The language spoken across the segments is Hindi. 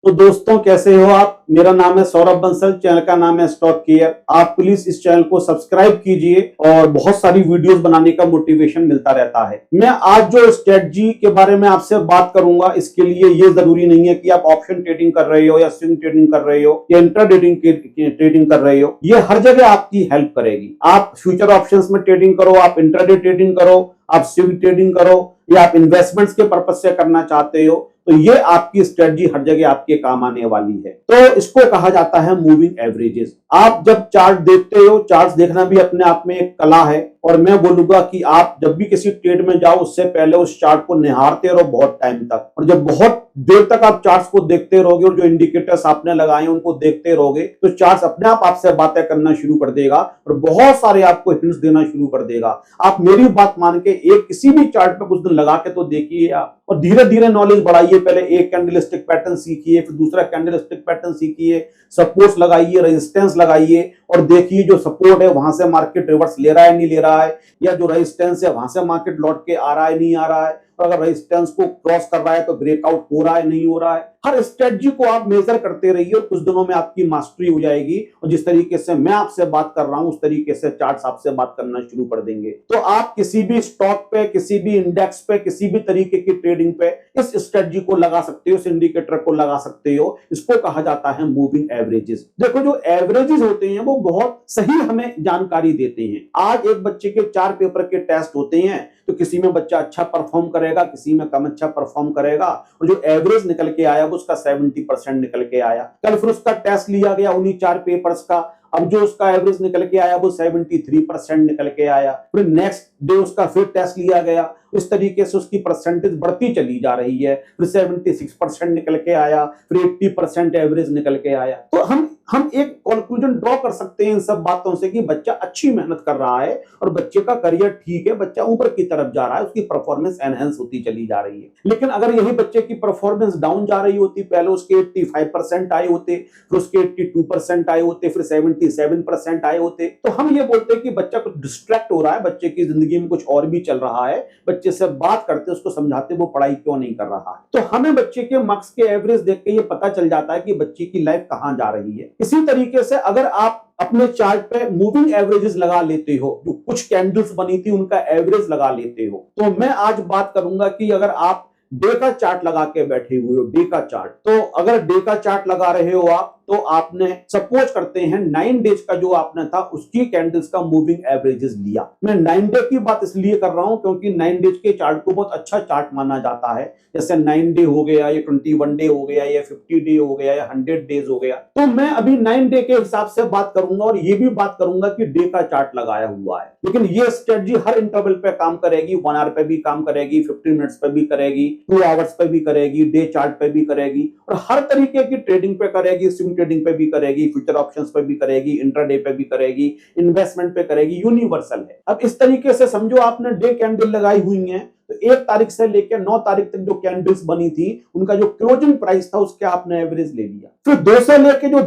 तो दोस्तों कैसे हो आप। मेरा नाम है सौरभ बंसल, चैनल का नाम है स्टॉक केयर। आप प्लीज इस चैनल को सब्सक्राइब कीजिए और बहुत सारी वीडियोस बनाने का मोटिवेशन मिलता रहता है। मैं आज जो स्ट्रेटजी के बारे में आपसे बात करूंगा, इसके लिए ये जरूरी नहीं है कि आप ऑप्शन ट्रेडिंग कर रहे हो या स्विंग ट्रेडिंग कर रहे हो या इंट्राडे ट्रेडिंग कर रहे हो। ये हर जगह आपकी हेल्प करेगी। आप फ्यूचर ऑप्शंस में ट्रेडिंग करो, आप इंट्राडे ट्रेडिंग करो, आप स्विंग ट्रेडिंग करो या आप इन्वेस्टमेंट्स के पर्पज से करना चाहते हो, तो ये आपकी स्ट्रेटजी हर जगह आपके काम आने वाली है। तो इसको कहा जाता है मूविंग एवरेजेस। आप जब चार्ट देखते हो, चार्ट देखना भी अपने आप में एक कला है, और मैं बोलूंगा कि आप जब भी किसी ट्रेड में जाओ उससे पहले उस चार्ट को निहारते रहो बहुत टाइम तक। और जब बहुत देर तक आप चार्ट्स को देखते रहोगे और जो इंडिकेटर्स आपने लगाए उनको देखते रहोगे, तो चार्ट्स अपने आप आपसे बातें करना शुरू कर देगा और बहुत सारे आपको हिंट्स देना शुरू कर देगा। आप मेरी बात मान के एक किसी भी चार्ट पे कुछ दिन लगा के तो देखिए आप, और धीरे धीरे नॉलेज बढ़ाइए। पहले एक कैंडलस्टिक पैटर्न सीखिए, फिर दूसरा कैंडलस्टिक पैटर्न सीखिए, सपोर्ट्स लगाइए, रेजिस्टेंस लगाइए और देखिए जो सपोर्ट है वहां से मार्केट रिवर्स ले रहा है नहीं ले रहा है, या जो रेजिस्टेंस है वहां से मार्केट लौट के आ रहा है नहीं आ रहा है, और अगर रेजिस्टेंस को क्रॉस कर रहा है तो ब्रेकआउट हो रहा है नहीं हो रहा है। हर स्ट्रेटजी को आप मेजर करते रहिए और कुछ दिनों में आपकी मास्टरी हो जाएगी, और जिस तरीके से मैं आपसे बात कर रहा हूं उस तरीके से चार्ट्स आपसे बात करना शुरू कर देंगे। तो आप किसी भी स्टॉक पे, किसी भी इंडेक्स पे, किसी भी तरीके की ट्रेडिंग पे इस स्ट्रेटजी को लगा सकते हो, इस इंडिकेटर को लगा सकते हो। इसको कहा जाता है मूविंग एवरेजेस। देखो जो एवरेजेस होते हैं वो बहुत सही हमें जानकारी देते हैं। आज एक बच्चे के 4 पेपर के टेस्ट होते हैं, तो किसी में बच्चा अच्छा परफॉर्म करेगा, किसी में कम अच्छा परफॉर्म करेगा, और जो एवरेज निकल के आया वो उसका 70% निकल के आया। कल फिर उसका टेस्ट लिया गया उन्हीं 4 पेपर्स का, अब जो उसका एवरेज निकल के आया वो 73% निकल के आया। फिर नेक्स्ट डे उसका फिर टेस्ट लिया गया, इस तरीके से उसकी परसेंटेज बढ़ती चली जा रही है। फिर 76% निकल के आया, फिर 80% एवरेज निकल के आया। तो हम एक कंक्लूजन ड्रॉ कर सकते हैं इन सब बातों से कि बच्चा अच्छी मेहनत कर रहा है और बच्चे का करियर ठीक है, बच्चा ऊपर की तरफ जा रहा है, उसकी परफॉर्मेंस एनहेंस होती चली जा रही है। लेकिन अगर यही बच्चे की परफॉर्मेंस डाउन जा रही होती, पहले उसके 85% आए होते, फिर उसके 82% आए होते, फिर 77% आए होते, तो हम ये बोलते कि बच्चा कुछ डिस्ट्रैक्ट हो रहा है, बच्चे की जिंदगी में कुछ और भी चल रहा है, बच्चे से बात करते, उसको समझाते वो पढ़ाई क्यों नहीं कर रहा है। तो हमें बच्चे के मार्क्स के एवरेज देख के ये पता चल जाता है कि बच्चे की लाइफ कहां जा रही है। इसी तरीके से अगर आप अपने चार्ट पे मूविंग एवरेजेस लगा लेते हो, जो कुछ कैंडल्स बनी थी उनका एवरेज लगा लेते हो, तो मैं आज बात करूंगा कि अगर आप डे का चार्ट लगा के बैठे हुए हो, डे का चार्ट, तो अगर डे का चार्ट लगा रहे हो आप, तो आपने सपोज करते हैं 9 डेज का जो आपने था उसकी कैंडल्स का मूविंग एवरेजेस लिया। मैं 9 डे की बात इसलिए कर रहा हूं क्योंकि 9 डेज के चार्ट को बहुत अच्छा चार्ट माना जाता है। जैसे 9 डे हो गया, या 21 डे हो गया, या 50 डे हो गया, या 100 डेज हो गया। तो मैं अभी 9 डे के हिसाब से बात करूंगा और ये भी बात करूंगा कि डे का चार्ट लगाया हुआ है। लेकिन ये स्ट्रेटजी हर इंटरवल पे काम करेगी, 1 आवर पे भी काम करेगी, 15 मिनट्स पे भी करेगी, 2 आवर्स पे भी करेगी, डे चार्ट पे भी करेगी, और हर तरीके की ट्रेडिंग पे करेगी। ट्रेडिंग पे भी करेगी, फ्यूचर ऑप्शंस पे भी करेगी, इंट्राडे पे भी करेगी, इन्वेस्टमेंट पे करेगी, यूनिवर्सल है। अब इस तरीके से समझो आपने डे कैंडल लगाई हुई है, तो 1 तारीख से लेकर 9 तारीख तक जो कैंडल्स बनी थी उनका जो क्लोजिंग प्राइस था उसके आपने एवरेज ले लिया। फिर 2 से लेकर जो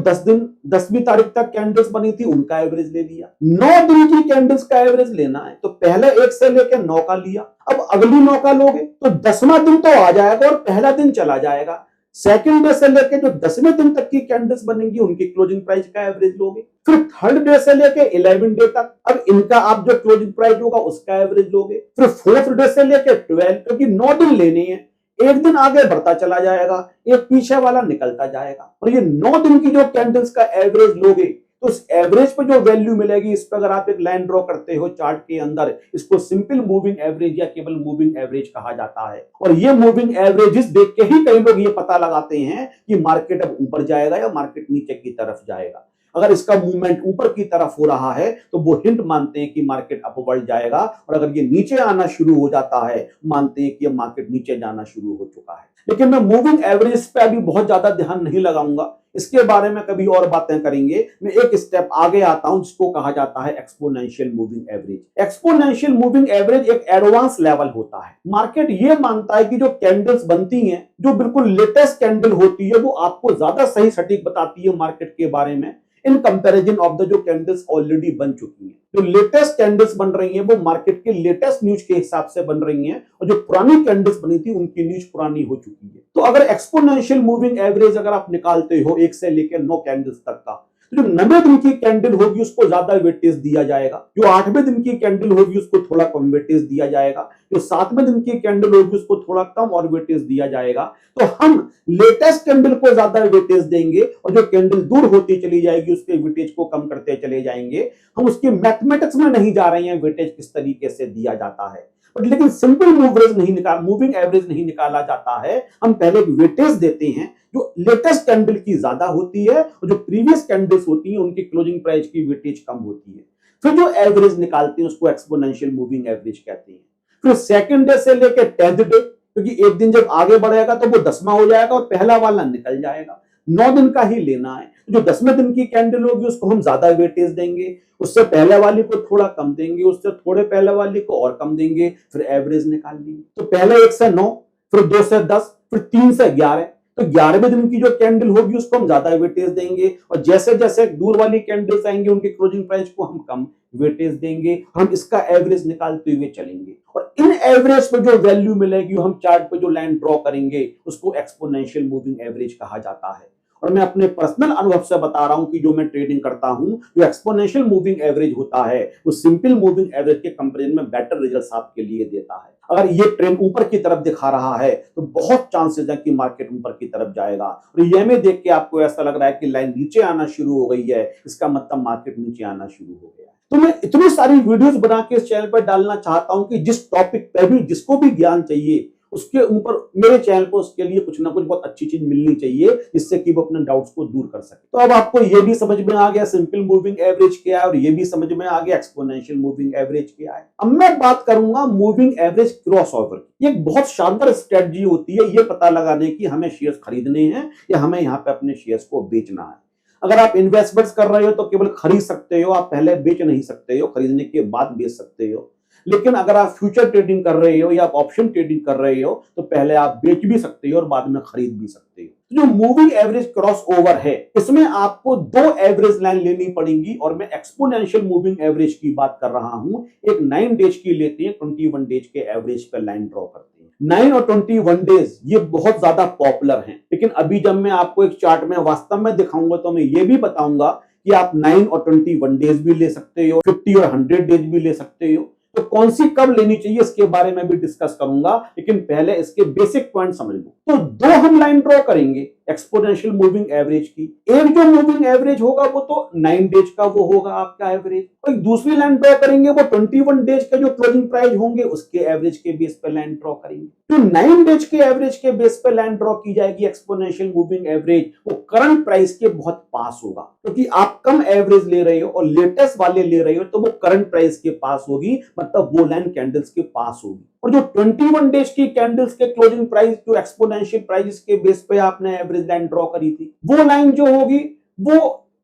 10वीं तारीख तक कैंडल्स बनी थी उनका एवरेज ले लिया। 9 दिन की कैंडल्स का एवरेज लेना है, तो पहले 1 से लेकर 9 का लिया। अब अगली 9 का लोगे तो 10वां दिन तो आ जाएगा और पहला दिन चला जाएगा। सेकंड डे से लेके जो 10वें दिन तक की कैंडल्स बनेंगी उनकी क्लोजिंग प्राइस का एवरेज लोगे। फिर थर्ड डे से लेके 11 डे तक, अब इनका आप जो क्लोजिंग प्राइस होगा उसका एवरेज लोगे। फिर फोर्थ डे से लेके 12, क्योंकि 9 दिन लेने हैं, एक दिन आगे बढ़ता चला जाएगा, एक पीछे वाला निकलता जाएगा, और ये 9 दिन की जो कैंडल्स का एवरेज लोगे तो उस एवरेज पे जो वैल्यू मिलेगी, इस पर अगर आप एक लाइन ड्रॉ करते हो चार्ट के अंदर, इसको सिंपल मूविंग एवरेज या केवल मूविंग एवरेज कहा जाता है। और ये मूविंग एवरेजेस देख के ही कई लोग ये पता लगाते हैं कि मार्केट अब ऊपर जाएगा या मार्केट नीचे की तरफ जाएगा। अगर इसका मूवमेंट ऊपर की तरफ हो रहा है तो वो हिंट मानते हैं कि मार्केट अपवर्ड जाएगा, और अगर ये नीचे आना शुरू हो जाता है मानते हैं कि ये मार्केट नीचे जाना शुरू हो चुका है। लेकिन मैं मूविंग एवरेज पे अभी बहुत ज्यादा ध्यान नहीं लगाऊंगा, इसके बारे में कभी और बातें करेंगे। मैं एक स्टेप आगे आता हूं जिसको कहा जाता है exponential moving average. Exponential moving average एक एडवांस लेवल होता है। मार्केट ये मानता है कि जो कैंडल्स बनती हैं, जो बिल्कुल लेटेस्ट कैंडल होती है, वो आपको ज्यादा सही सटीक बताती है मार्केट के बारे में। इन कंपैरिजन ऑफ द जो कैंडल्स ऑलरेडी बन चुकी हैं। जो लेटेस्ट कैंडल्स बन रही हैं वो मार्केट के लेटेस्ट न्यूज के हिसाब से बन रही हैं और जो पुरानी कैंडल्स बनी थी उनकी न्यूज पुरानी हो चुकी है। तो अगर एक्सपोनेंशियल मूविंग एवरेज अगर आप निकालते हो 1 से लेकर 9 कैंडल्स तक का, तो जो 90 दिन की कैंडल होगी उसको ज्यादा वेटेज दिया जाएगा, जो 8वें दिन की कैंडल होगी उसको थोड़ा कम वेटेज दिया जाएगा, जो 7वें दिन की कैंडल होगी उसको थोड़ा कम और वेटेज दिया जाएगा। तो हम लेटेस्ट कैंडल को ज्यादा वेटेज देंगे और जो कैंडल दूर होती चली जाएगी उसके वेटेज को कम करते चले जाएंगे। हम उसकी मैथमेटिक्स में नहीं जा रहे हैं वेटेज किस तरीके से दिया जाता है, बट लेकिन सिंपल मूविंग एवरेज नहीं निकाला जाता है। हम पहले वेटेज देते हैं जो लेटेस्ट कैंडल की ज्यादा होती है और जो प्रीवियस कैंडल्स होती हैं उनकी क्लोजिंग प्राइस की वेटेज कम होती है। फिर जो एवरेज निकालते हैं उसको एक्सपोनेंशियल मूविंग एवरेज कहते हैं। फिर सेकंड डे से लेकर 10th डे, क्योंकि एक दिन जब आगे बढ़ेगा तो वो 10वां हो जाएगा और पहला वाला निकल जाएगा। 9 दिन का ही लेना है। जो 10वें दिन की कैंडल होगी उसको हम ज्यादा वेटेज देंगे, उससे पहले वाली को थोड़ा कम देंगे, उससे थोड़े पहले वाली को और कम देंगे, फिर एवरेज निकाल लेंगे। तो पहले 1 से 9, फिर 2 से 10, फिर 3 से 11। तो 11वें दिन की जो कैंडल होगी उसको हम ज्यादा वेटेज देंगे और जैसे जैसे दूर वाली कैंडल्स आएंगे उनकी क्लोजिंग प्राइस को हम कम वेटेज देंगे। हम इसका एवरेज निकालते हुए चलेंगे और इन एवरेज पे जो वैल्यू मिलेगी हम चार्ट पे जो लाइन ड्रॉ करेंगे उसको एक्सपोनेंशियल मूविंग एवरेज कहा जाता है। और मैं अपने पर्सनल अनुभव से बता रहा हूं कि जो मैं ट्रेडिंग करता हूं, जो एक्सपोनेंशियल मूविंग एवरेज होता है वो सिंपल मूविंग एवरेज के कंपैरिजन में बेटर रिजल्ट्स आपके लिए देता है। अगर ये ट्रेंड ऊपर की तरफ दिखा रहा है तो बहुत चांसेस है कि मार्केट ऊपर की तरफ जाएगा और ये में देख के आपको ऐसा लग रहा है कि लाइन नीचे आना शुरू हो गई है, इसका मतलब मार्केट नीचे आना शुरू हो गया है। तो मैं इतनी सारी वीडियोस बना के इस चैनल पर डालना चाहता हूं कि जिस टॉपिक पे भी जिसको भी ज्ञान चाहिए उसके ऊपर मेरे चैनल को उसके लिए कुछ ना कुछ बहुत अच्छी चीज मिलनी चाहिए जिससे कि वो अपने डाउट्स को दूर कर सके। तो अब आपको ये भी समझ में आ गया सिंपल मूविंग एवरेज क्या है और ये भी समझ में आ गया एक्सपोनेंशियल मूविंग एवरेज क्या है। अब मैं बात करूंगा मूविंग एवरेज क्रॉसओवर की। ये एक बहुत शानदार स्ट्रेटजी होती है ये पता लगाने की हमें शेयर्स खरीदने हैं या हमें यहाँ पे अपने शेयर्स को बेचना है। अगर आप इन्वेस्टमेंट्स कर रहे हो तो केवल खरीद सकते हो, आप पहले बेच नहीं सकते हो, खरीदने के बाद बेच सकते हो। लेकिन अगर आप फ्यूचर ट्रेडिंग कर रहे हो या आप ऑप्शन ट्रेडिंग कर रहे हो तो पहले आप बेच भी सकते हो और बाद में खरीद भी सकते हो। जो मूविंग एवरेज क्रॉस ओवर है इसमें आपको 2 एवरेज लाइन लेनी पड़ेंगी और मैं एक्सपोनेंशियल मूविंग एवरेज की बात कर रहा हूं। एक 9 डेज की लेते हैं, 21 डेज के एवरेज पर लाइन ड्रॉ करते हैं। 9 और 21 डेज ये बहुत ज्यादा पॉपुलर हैं, लेकिन अभी जब मैं आपको एक चार्ट में वास्तव में दिखाऊंगा तो मैं ये भी बताऊंगा कि आप 9 और 21 डेज भी ले सकते हो, 50 और 100 डेज भी ले सकते हो। तो कौन सी कब लेनी चाहिए इसके बारे में भी डिस्कस करूंगा, लेकिन पहले इसके बेसिक पॉइंट समझ लो। तो 2 हम लाइन ड्रॉ करेंगे एक्सपोनेंशियल मूविंग एवरेज की। एक जो मूविंग एवरेज होगा वो तो 9 डेज का वो होगा आपका एवरेज, और दूसरी लाइन ड्रॉ करेंगे वो 21 डेज का जो क्लोजिंग प्राइस होंगे उसके एवरेज के बेस पे लाइन ड्रॉ करेंगे। तो 9 डेज के एवरेज के बेस पे लाइन ड्रॉ की जाएगी एक्सपोनेंशियल मूविंग एवरेज, वो करंट प्राइस के बहुत पास होगा, क्योंकि आप कम एवरेज ले रहे हो और लेटेस्ट वाले ले रहे हो तो वो करंट प्राइस के पास होगी, मतलब वो लाइन कैंडल्स के पास होगी। और जो 21 डेज की कैंडल्स के क्लोजिंग प्राइस जो एक्सपोनेंशियल प्राइस के बेस पे आपने एवरेज लाइन ड्रॉ करी थी, वो लाइन जो होगी वो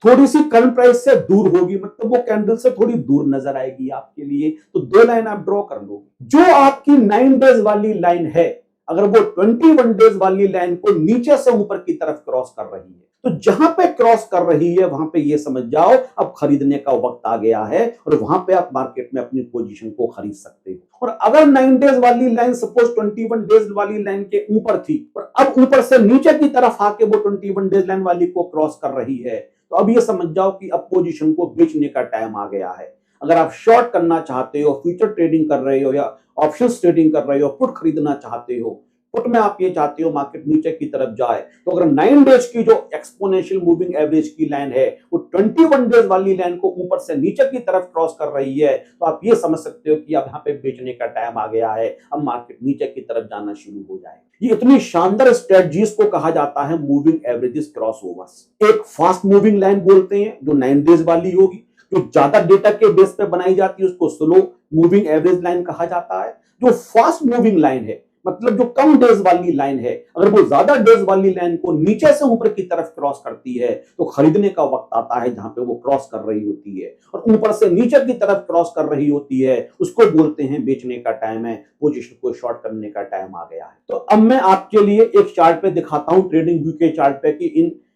थोड़ी सी करंट प्राइस से दूर होगी, मतलब वो कैंडल से थोड़ी दूर नजर आएगी आपके लिए। तो 2 लाइन आप ड्रॉ कर लो। जो आपकी 9 डेज वाली लाइन है, अगर वो 21 डेज वाली लाइन को नीचे से ऊपर की तरफ क्रॉस कर रही है, तो जहां पे क्रॉस कर रही है वहां पे ये समझ जाओ अब खरीदने का वक्त आ गया है और वहां पे आप मार्केट में अपनी पोजीशन को खरीद सकते हो। और अगर 9 डेज वाली लाइन सपोज 21 डेज वाली लाइन के ऊपर थी और अब ऊपर से नीचे की तरफ आके वो 21 डेज लाइन वाली को क्रॉस कर रही है, तो अब ये समझ जाओ कि अब पोजीशन को बेचने का टाइम आ गया है। अगर आप शॉर्ट करना चाहते हो, फ्यूचर ट्रेडिंग कर रहे हो या ऑप्शंस ट्रेडिंग कर रहे हो, पुट खरीदना चाहते हो, पुट में आप ये चाहते हो मार्केट नीचे की तरफ जाए, तो अगर 9 डेज की जो एक्सपोनेंशियल मूविंग एवरेज की लाइन है वो 21 डेज वाली लाइन को ऊपर से नीचे की तरफ क्रॉस कर रही है, तो आप ये समझ सकते हो कि अब यहाँ पे बेचने का टाइम आ गया है, अब मार्केट नीचे की तरफ जाना शुरू हो जाए। ये इतनी शानदार स्ट्रेटजीज को कहा जाता है मूविंग एवरेजेस क्रॉस ओवर्स। एक फास्ट मूविंग लाइन बोलते हैं जो 9 डेज वाली होगी, जो ज्यादा डेटा के बेस पे बनाई जाती है उसको स्लो मूविंग एवरेज लाइन कहा जाता है। जो फास्ट मूविंग लाइन है, मतलब जो कम डेज वाली लाइन है, अगर वो ज्यादा डेज वाली लाइन को नीचे से ऊपर की तरफ क्रॉस करती है तो खरीदने का वक्त आता है। जहां पे वो क्रॉस कर रही होती है और ऊपर से नीचे की तरफ क्रॉस कर रही होती है उसको बोलते हैं बेचने का टाइम है, पोजीशन को शॉर्ट करने का टाइम आ गया है। तो अब मैं आपके लिए एक चार्ट पे दिखाता हूं, ट्रेडिंग व्यू के चार्ट पे, कि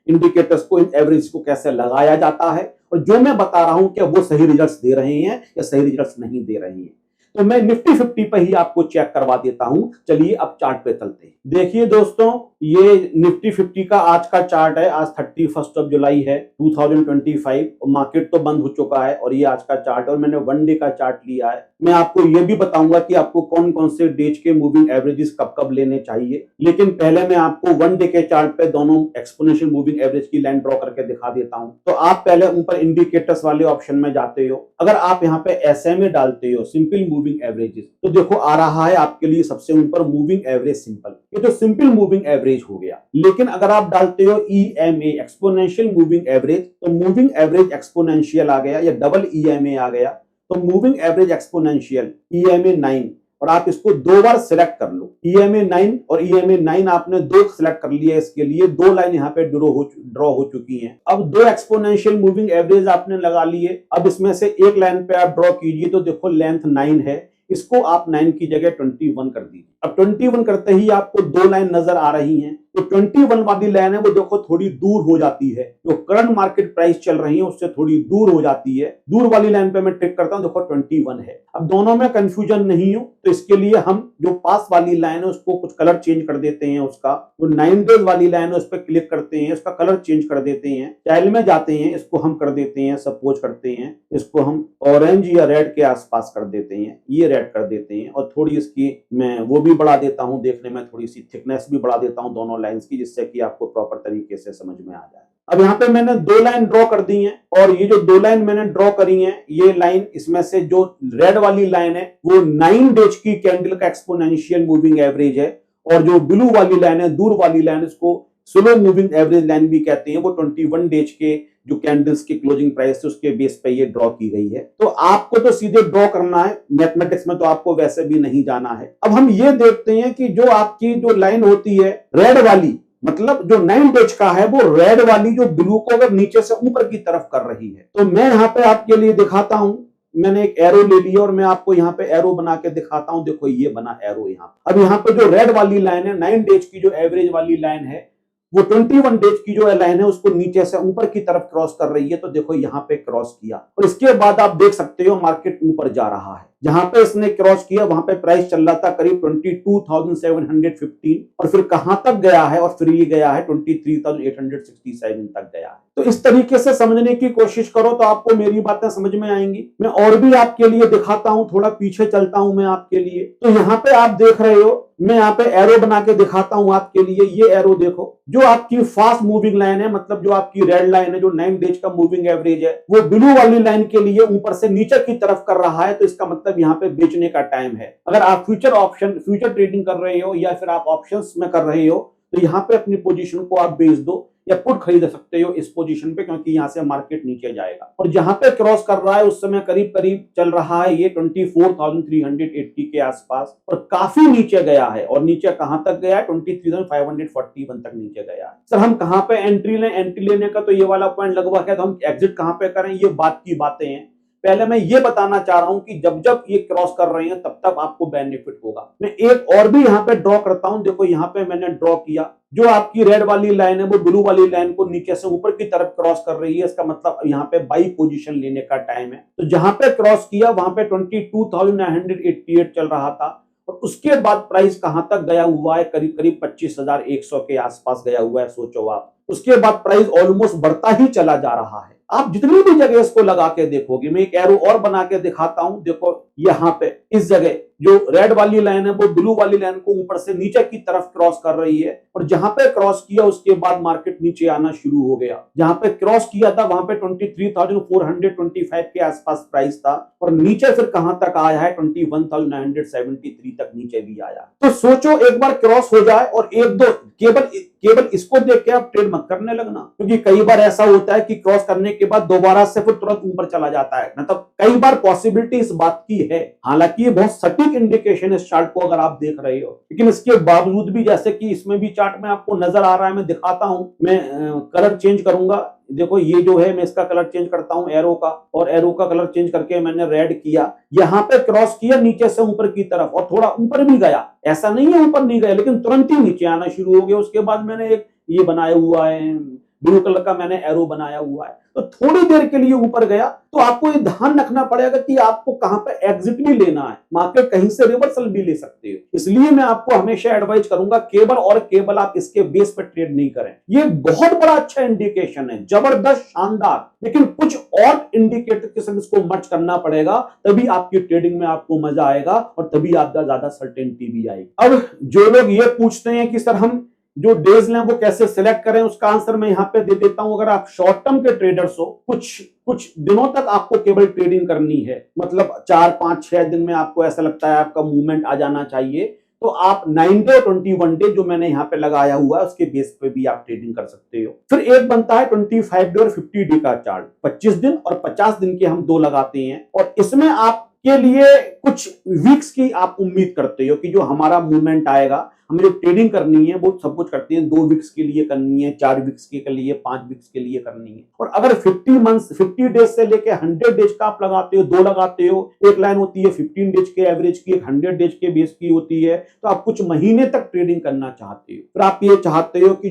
इंडिकेटर्स को, इन एवरेज को कैसे लगाया जाता है, और जो मैं बता रहा हूं कि वो सही रिजल्ट्स दे रहे हैं या सही रिजल्ट्स नहीं दे रहे हैं। तो मैं निफ्टी 50 पे ही आपको चेक करवा देता हूं। चलिए अब चार्ट पे चलते हैं। देखिए दोस्तों, ये निफ्टी 50 का आज का चार्ट है। आज 31 जुलाई है 2025 और मार्केट तो बंद हो चुका है, और ये आज का चार्ट है और मैंने वन डे का चार्ट लिया है। मैं आपको ये भी बताऊंगा कि आपको कौन कौन से डेज के मूविंग एवरेजेस कब कब लेने चाहिए, लेकिन पहले मैं आपको वन डे के चार्ट पे दोनों एक्सपोनेंशियल मूविंग एवरेज की लाइन ड्रॉ करके दिखा देता हूं। तो आप पहले ऊपर इंडिकेटर्स वाले ऑप्शन में जाते हो। अगर आप यहाँ पे SMA डालते हो, सिंपल मूविंग एवरेजेस, तो देखो आ रहा है आपके लिए सबसे ऊपर मूविंग एवरेज सिंपल। ये तो सिंपल मूविंग एवरेज हो गया। लेकिन अगर आप डालते हो EMA, एक्सपोनेंशियल मूविंग एवरेज, तो मूविंग एवरेज एक्सपोनेंशियल आ गया या डबल EMA आ गया। तो मूविंग एवरेज एक्सपोनेंशियल EMA 9, और आप इसको दो बार सिलेक्ट कर लो। EMA 9 और EMA 9 आपने दो सिलेक्ट कर लिया। इसके लिए दो लाइन यहाँ पे ड्रॉ हो चुकी हैं। अब दो एक्सपोनेंशियल मूविंग एवरेज आपने लगा लिए। अब इसमें से एक लाइन पे आप ड्रॉ कीजिए, तो देखो लेंथ 9 है, इसको आप 9 की जगह 21 कर दीजिए। अब 21 करते ही आपको दो लाइन नजर आ रही हैं। तो 21 वाली लाइन है वो देखो थोड़ी दूर हो जाती है, जो करंट मार्केट प्राइस चल रही है उससे थोड़ी दूर हो जाती है। दूर वाली लाइन पे मैं टिक करता हूं, देखो 21 है। अब दोनों में कंफ्यूजन नहीं हो, तो इसके लिए हम जो पास वाली लाइन है उसको कुछ कलर चेंज कर देते हैं। उसका जो 9 डेज वाली लाइन है उस पर क्लिक करते हैं, उसका कलर चेंज कर देते हैं, स्टाइल में जाते हैं, इसको हम कर देते हैं, सपोज करते हैं इसको हम ऑरेंज या रेड के आसपास कर देते हैं, ये रेड कर देते हैं, और थोड़ी इसकी मैं वो भी बढ़ा देता हूं, देखने में थोड़ी सी थिकनेस भी बढ़ा देता हूं दोनों लाइंस की, जिससे कि आपको प्रॉपर तरीके से समझ में आ जाए। अब यहाँ पे मैंने दो लाइन ड्रॉ कर दी हैं, और ये जो दो लाइन मैंने ड्रॉ करी हैं, ये लाइन, इसमें से जो रेड वाली लाइन है वो 9 डेज की कैंडल का एक्सपोनेंशियल मूविंग एवरेज है, और जो ब्लू वाली लाइन है, दूर वाली लाइन, इसको स्लो मूविंग एवरेज लाइन भी कहते हैं, वो 21 डेज के जो कैंडल्स की क्लोजिंग प्राइस है उसके बेस पे ये ड्रॉ की गई है। तो आपको तो सीधे ड्रॉ करना है, मैथमेटिक्स में तो आपको वैसे भी नहीं जाना है। अब हम ये देखते हैं कि जो आपकी जो लाइन होती है रेड वाली, मतलब जो 9 डेज का है, वो रेड वाली जो ब्लू को अगर नीचे से ऊपर की तरफ कर रही है, तो मैं यहाँ पे आपके लिए दिखाता हूं। मैंने एक एरो ले लिया और मैं आपको यहाँ पे एरो बना के दिखाता हूं। देखो ये बना एरो यहाँ। अब यहाँ पे जो रेड वाली लाइन है, 9 डेज की जो एवरेज वाली लाइन है, वो 21 डेज की जो लाइन है उसको नीचे से ऊपर की तरफ क्रॉस कर रही है। तो देखो यहाँ पे क्रॉस किया, और इसके बाद आप देख सकते हो मार्केट ऊपर जा रहा है। जहां पे इसने क्रॉस किया वहां पे प्राइस चल रहा था करीब 22,715, और फिर कहां तक गया है, और फिर ये गया है 23,867 तक गया है। तो इस तरीके से समझने की कोशिश करो तो आपको मेरी बातें समझ में आएंगी। मैं और भी आपके लिए दिखाता हूं, थोड़ा पीछे चलता हूं मैं आपके लिए। तो यहाँ पे आप देख रहे हो, मैं यहाँ पे एरो बना के दिखाता हूं आपके लिए। ये एरो देखो, जो आपकी फास्ट मूविंग लाइन है, मतलब जो आपकी रेड लाइन है, जो 9 डेज का मूविंग एवरेज है, वो ब्लू वाली लाइन के लिए ऊपर से नीचे की तरफ कर रहा है। तो इसका मतलब यहाँ पे बेचने का टाइम है। अगर आप फ्यूचर ट्रेडिंग कर रहे हो, या फिर आप ऑप्शंस में कर रहे हो, तो यहाँ पे अपनी पोजीशन को आप बेच दो या पुट खरीद सकते हो इस पोजीशन पे, क्योंकि यहाँ से मार्केट नीचे जाएगा। और जहां पे क्रॉस कर रहा है उस समय करीब करीब चल रहा है ये 24,380 के आसपास, और काफी नीचे गया है। और नीचे कहां तक गया है? 23,541 तक नीचे गया है। सर हम कहां पे एंट्री लें? एंट्री लेने का तो ये वाला पॉइंट लगभग है, तो हम एग्जिट कहां पे करें, ये बात की बातें हैं। पहले मैं ये बताना चाह रहा हूं कि जब जब ये क्रॉस कर रहे हैं तब तक आपको बेनिफिट होगा। मैं एक और भी यहाँ पे ड्रॉ करता हूं। देखो यहाँ पे मैंने ड्रॉ किया, जो आपकी रेड वाली लाइन है वो ब्लू वाली लाइन को नीचे से ऊपर की तरफ क्रॉस कर रही है। इसका मतलब यहाँ पे बाई पोजीशन लेने का टाइम है। तो जहां पे क्रॉस किया वहां पे 22,988 चल रहा था, और उसके बाद प्राइस कहां तक गया हुआ है? करीब करीब 25,100 के आसपास गया हुआ है। सोचो आप, उसके बाद प्राइस ऑलमोस्ट बढ़ता ही चला जा रहा है। आप जितनी भी जगह इसको लगा के देखोगे, मैं एक एरो और बना के दिखाता हूं। देखो यहाँ पे इस जगह जो रेड वाली लाइन है वो ब्लू वाली लाइन को ऊपर से नीचे की तरफ क्रॉस कर रही है, और जहां पे क्रॉस किया उसके बाद मार्केट नीचे आना शुरू हो गया। जहां पे क्रॉस किया था वहां पे 23,425 के आसपास प्राइस था, और नीचे फिर कहां तक आया है? 21,973 तक नीचे भी आया। तो सोचो एक बार क्रॉस हो जाए और एक दो केवल इसको देख के आप ट्रेड मत करने लगना, क्योंकि कई बार ऐसा होता है कि क्रॉस करने के बाद दोबारा से फिर तुरंत ऊपर चला जाता है। मतलब कई बार पॉसिबिलिटी इस बात की है, हालांकि ये बहुत सटीक इंडिकेशन है इस चार्ट को अगर आप देख रहे हो, लेकिन इसके बावजूद भी, जैसे कि इसमें भी चार्ट में आपको नजर आ रहा है, मैं दिखाता हूं। मैं कलर चेंज करूंगा। देखो ये जो है, मैं इसका कलर चेंज करता हूं एरो का, और एरो का कलर चेंज करके मैंने रेड किया। यहां पे क्रॉस किया नीचे से ऊपर की तरफ, और थोड़ा ऊपर भी गया, ऐसा नहीं है ऊपर नहीं गया, लेकिन तुरंत ही नीचे आना शुरू हो गया। उसके बाद मैंने एक ये बनाया हुआ है ब्लू कलर का मैंने एरो बनाया हुआ है, तो थोड़ी देर के लिए ऊपर गया तो आपको ये ध्यान रखना पड़ेगा कि आपको कहां पे एग्जिट भी लेना है, मार्केट कहीं से रिवर्सल भी ले सकते हो। इसलिए मैं आपको हमेशा एडवाइज करूंगा केवल और केवल आप इसके बेस पर ट्रेड नहीं करें। ये बहुत बड़ा अच्छा इंडिकेशन है, जबरदस्त, शानदार, लेकिन कुछ और इंडिकेटर के साथ इसको मर्ज करना पड़ेगा, तभी आपकी ट्रेडिंग में आपको मजा आएगा और तभी आपका ज्यादा सर्टेनिटी भी आएगी। अब जो लोग ये पूछते हैं कि सर हम जो डेज लें वो कैसे सिलेक्ट करें, उसका आंसर मैं यहां पे दे देता हूं। अगर आप शॉर्ट टर्म के ट्रेडर्स हो, कुछ दिनों तक आपको केवल ट्रेडिंग करनी है, मतलब 4 5 6 दिन में आपको ऐसा लगता है आपका मूवमेंट आ जाना चाहिए, तो आप 9 डे 21 डे जो मैंने यहाँ पे लगाया हुआ है उसके बेस पे भी आप ट्रेडिंग कर सकते हो। फिर एक बनता है 25 डे और 50 डे का चार्ट, 25 दिन और 50 दिन के हम दो लगाते हैं, और इसमें आपके लिए कुछ वीक्स की आप उम्मीद करते हो कि जो हमारा मूवमेंट आएगा, हमें जो ट्रेडिंग करनी है वो सब कुछ करते हैं, 2 वीक्स के लिए करनी है, 4 वीक्स के लिए, 5 वीक्स के लिए करनी है। और अगर 50 डेज से लेके 100 डेज का आप लगाते हो, दो लगाते हो, एक लाइन होती है 15 डेज के एवरेज की, एक 100 डेज के बेस की होती है, तो आप कुछ महीने तक ट्रेडिंग करना चाहते हो। फिर आप ये चाहते हो कि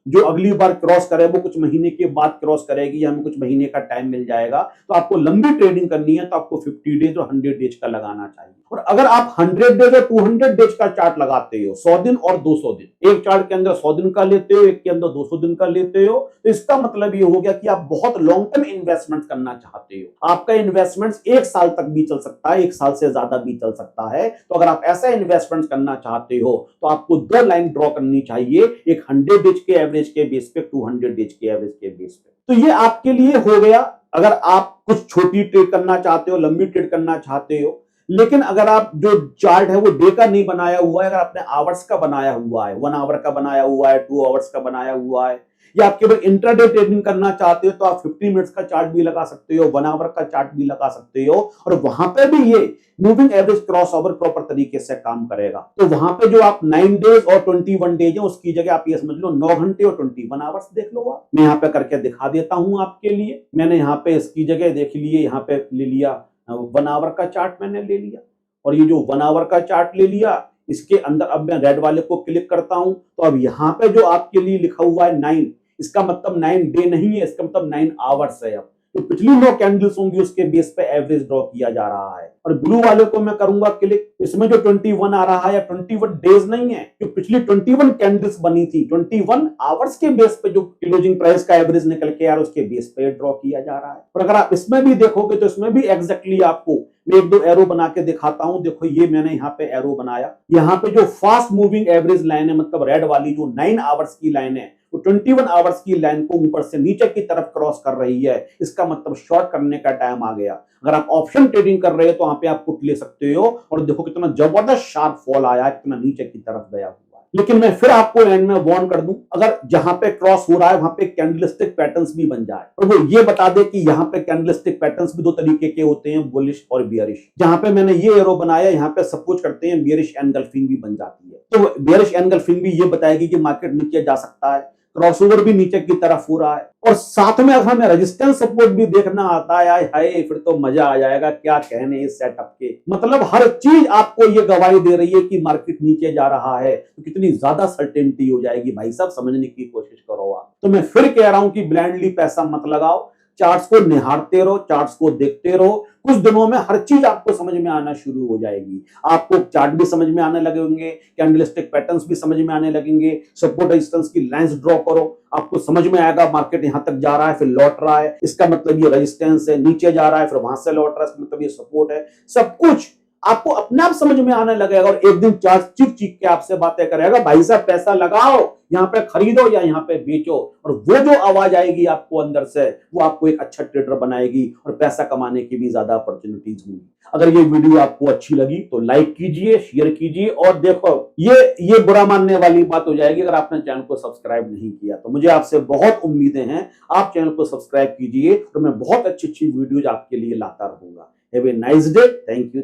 जो अगली बार क्रॉस करे वो कुछ महीने के बाद क्रॉस करेगी, हमें कुछ महीने का टाइम मिल जाएगा, तो आपको लंबी ट्रेडिंग करनी है तो आपको 50 डेज और 100 डेज का लगाना चाहिए। और अगर आप 100 डेज और 200 डेज का चार्ट लगाते हो, 100 दिन और 200 दिन, एक चार्ट के अंदर 100 दिन का लेते हो, एक के अंदर 200 दिन का लेते हो, तो इसका मतलब ये हो गया कि आप बहुत लॉन्ग टर्म इन्वेस्टमेंट करना चाहते हो। आपका इन्वेस्टमेंट 1 साल तक भी चल सकता है, 1 साल से ज्यादा भी चल सकता है। तो अगर आप ऐसा इन्वेस्टमेंट करना चाहते हो तो आपको 2 लाइन ड्रॉ करनी चाहिए, एक 100 डेज के एवरेज के बेस पे, 200 डेज के एवरेज के बेस पे। तो ये आपके लिए हो गया अगर आप कुछ छोटी ट्रेड करना चाहते हो, लंबी ट्रेड करना चाहते हो। लेकिन अगर आप जो चार्ट है वो डे का नहीं बनाया हुआ है, अगर आपने आवर्स का बनाया हुआ है, 1 आवर का बनाया हुआ है, 2 आवर्स का बनाया हुआ है, या आप केवल इंट्राडे ट्रेडिंग करना चाहते हो, तो आप 50 मिनट्स का चार्ट भी लगा सकते हो, 1 आवर का चार्ट भी लगा सकते हो, और वहां पे भी ये moving average cross over proper तरीके से काम करेगा। तो वहां पे जो आप 9 डेज और 21 डेज है, उसकी जगह आप ये समझ लो 9 घंटे और 21 आवर्स देख लो। आप मैं यहाँ पे करके दिखा देता हूं आपके लिए। मैंने यहाँ पे इसकी जगह देख लिए, यहाँ पे ले लिया 1 आवर का चार्ट मैंने ले लिया, और ये जो 1 आवर का चार्ट ले लिया, इसके अंदर अब मैं रेड वाले को क्लिक करता हूं, तो अब यहाँ पे जो आपके लिए लिखा हुआ है 9, इसका मतलब 9 डे नहीं है, इसका मतलब 9 आवर्स है। अब तो पिछली 9 कैंडल्स होंगी उसके बेस पे एवरेज ड्रॉ किया जा रहा है। और ब्लू वाले को मैं करूंगा क्लिक, इसमें जो 21 आ रहा है, 21 डेज नहीं है, जो पिछली 21 कैंडल्स बनी थी, 21 आवर्स के बेस पे जो क्लोजिंग प्राइस का एवरेज निकल के यार उसके बेस पे ड्रॉ किया जा रहा है। और अगर आप इसमें भी देखोगे तो इसमें भी एग्जैक्टली आपको मैं 1-2 एरो बना के दिखाता हूं। देखो ये मैंने यहाँ पे एरो बनाया, यहाँ पे जो फास्ट मूविंग एवरेज लाइन है, मतलब रेड वाली जो 9 आवर्स की लाइन है, वो 21 आवर्स की लाइन को ऊपर से नीचे की तरफ क्रॉस कर रही है। इसका मतलब शॉर्ट करने का टाइम आ गया। अगर आप ऑप्शन ट्रेडिंग कर रहे हो तो वहां पे आप पुट ले सकते हो, और देखो कितना जबरदस्त शार्प फॉल आया, कितना नीचे की तरफ गया हुआ है। लेकिन मैं फिर आपको एंड में वार्न कर दूं, अगर जहां पे क्रॉस हो रहा है वहां पे कैंडलस्टिक पैटर्न्स भी बन जाए, और वो ये बता दे कि यहाँ पे कैंडलस्टिक पैटर्न्स भी 2 तरीके के होते हैं, बुलिश और बियरिश। जहां पे मैंने ये एरो बनाया, यहाँ पे सपोज करते हैं बियरिश एनगल्फिंग भी बन जाती है, तो बियरिश एनगल्फिंग भी ये बताएगी कि मार्केट नीचे जा सकता है, क्रॉसओवर भी नीचे की तरफ हो रहा है, और साथ में अगर हमें रेजिस्टेंस सपोर्ट भी देखना आता है, हाय फिर तो मजा आ जाएगा। क्या कहने इस सेटअप के, मतलब हर चीज आपको ये गवाही दे रही है कि मार्केट नीचे जा रहा है, तो कितनी ज्यादा सर्टेनिटी हो जाएगी भाई साहब, समझने की कोशिश करो आप। तो मैं फिर कह रहा हूं कि ब्लाइंडली पैसा मत लगाओ, चार्ट्स को निहारते रहो, चार्ट्स को देखते रहो। कुछ दिनों में हर चीज आपको समझ में आना शुरू हो जाएगी। आपको चार्ट भी समझ में आने लगेंगे, कैंडलस्टिक पैटर्न्स भी समझ में आने लगेंगे, सपोर्ट रेजिस्टेंस की लाइंस ड्रॉ करो, आपको समझ में आएगा मार्केट यहां तक जा रहा है फिर लौट रहा है, इसका मतलब ये रेजिस्टेंस है, नीचे जा रहा है फिर वहां से लौट रहा है, इसका मतलब ये सपोर्ट है। सब कुछ आपको अपने आप समझ में आने लगेगा, और एक दिन चार्ट चीख चीख के आपसे बातें करेगा, भाई साहब पैसा लगाओ, यहाँ पे खरीदो या यहाँ पे बेचो। और वो जो आवाज आएगी आपको अंदर से, वो आपको एक अच्छा ट्रेडर बनाएगी, और पैसा कमाने की भी ज्यादा अपॉर्चुनिटीज होंगी। अगर ये वीडियो आपको अच्छी लगी तो लाइक कीजिए, शेयर कीजिए, और देखो ये बुरा मानने वाली बात हो जाएगी अगर आपने चैनल को सब्सक्राइब नहीं किया, तो मुझे आपसे बहुत उम्मीदें हैं। आप चैनल को सब्सक्राइब कीजिए, और मैं बहुत अच्छी अच्छी वीडियोज आपके लिए लाता रहूंगा। Have a nice day. Thank you.